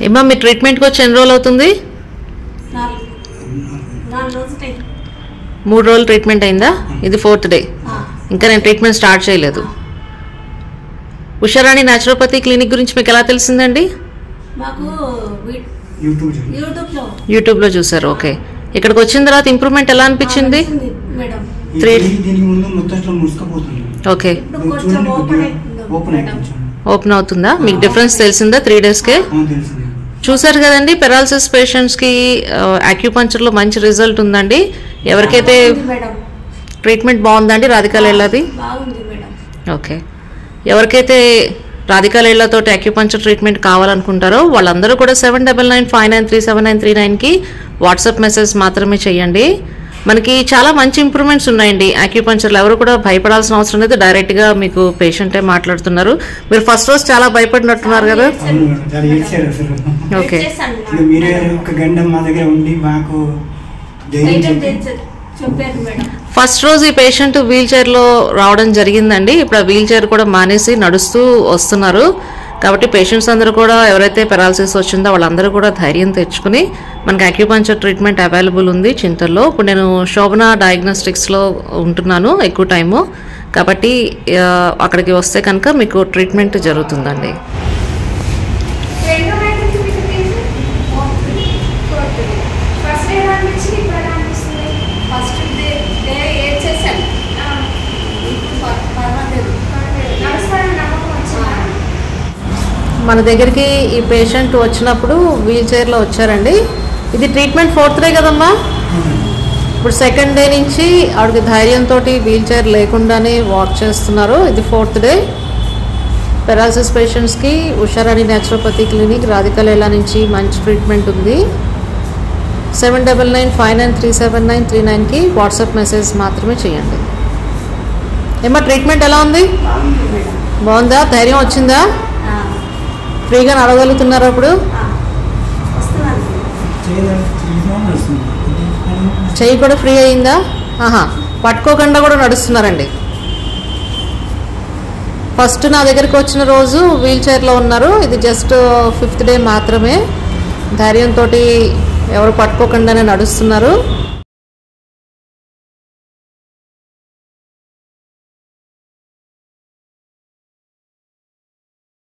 ఏమా మీ ట్రీట్మెంట్కి వచ్చి ఎన్ని రోజులు అవుతుంది? 3 రోజులు ట్రీట్మెంట్ అయిందా? ఇది 4th డే. ఇంకా నేను ట్రీట్మెంట్ స్టార్ట్ చేయలేదు. ఉషారాణి న్యాచురోపతి క్లినిక్ గురించి మీకు ఎలా తెలిసిందండి? యూట్యూబ్లో చూసారు. ఓకే. ఇక్కడికి వచ్చిన తర్వాత ఇంప్రూవ్మెంట్ ఎలా అనిపించింది? ఓకే. ఓపెన్ అవుతుందా? మీకు డిఫరెన్స్ తెలిసిందా 3 డేస్కే? చూసారు కదండి, పెరాలసిస్ పేషెంట్స్కి అక్యుపంక్చర్లో మంచి రిజల్ట్ ఉందండి. ఎవరికైతే ట్రీట్మెంట్ బాగుందండి రాధికా లైలాది? ఓకే. ఎవరికైతే రాధికా లైలాతో అక్యుపంక్చర్ ట్రీట్మెంట్ కావాలనుకుంటారో వాళ్ళందరూ కూడా 7995937939కి వాట్సాప్ మెసేజ్ మాత్రమే చేయండి. మనకి చాలా మంచి ఇంప్రూవ్మెంట్స్ ఉన్నాయండి అక్యుపంక్చర్లో. ఎవరు కూడా భయపడాల్సిన అవసరం లేదు. డైరెక్ట్గా మీకు పేషెంటే మాట్లాడుతున్నారు. మీరు ఫస్ట్ రోజు చాలా భయపడినట్టున్నారు కదా? ఓకే. ఫస్ట్ రోజు ఈ పేషెంట్ వీల్ చైర్లో రావడం జరిగిందండి. ఇప్పుడు ఆ వీల్ చైర్ కూడా మానేసి నడుస్తూ వస్తున్నారు. కాబట్టి పేషెంట్స్ అందరూ కూడా ఎవరైతే పెరాలసిస్ వచ్చిందో వాళ్ళందరూ కూడా ధైర్యం తెచ్చుకుని మనకి అక్యుపంక్చర్ ట్రీట్మెంట్ అవైలబుల్ ఉంది చింతల్లో. ఇప్పుడు నేను శోభన డయాగ్నోస్టిక్స్లో ఉంటున్నాను ఎక్కువ టైము. కాబట్టి అక్కడికి వస్తే కనుక మీకు ట్రీట్మెంట్ జరుగుతుందండి. మన దగ్గరికి ఈ పేషెంట్ వచ్చినప్పుడు వీల్ చైర్లో వచ్చారండి. ఇది ట్రీట్మెంట్ 4th డే కదమ్మా? ఇప్పుడు 2nd డే నుంచి ఆవిడకి ధైర్యంతో వీల్ చైర్ లేకుండానే వాక్ చేస్తున్నారు. ఇది 4th డే. పెరాలసిస్ పేషెంట్స్కి ఉషారాణి న్యాచురోపతి క్లినిక్ రాధికా లైలా నుంచి మంచి ట్రీట్మెంట్ ఉంది. 7995937939కి వాట్సాప్ మెసేజ్ మాత్రమే చేయండి. ఏమా ట్రీట్మెంట్ ఎలా ఉంది? బాగుందా? ధైర్యం వచ్చిందా? ఫ్రీగా నడవగలుగుతున్నారు? అప్పుడు చెయ్యి కూడా ఫ్రీ అయిందా? పట్టుకోకుండా కూడా నడుస్తున్నారండి. ఫస్ట్ నా దగ్గరికి వచ్చిన రోజు వీల్ చైర్లో ఉన్నారు. ఇది జస్ట్ 5th డే మాత్రమే. ధైర్యంతో ఎవరు పట్టుకోకుండానే నడుస్తున్నారు.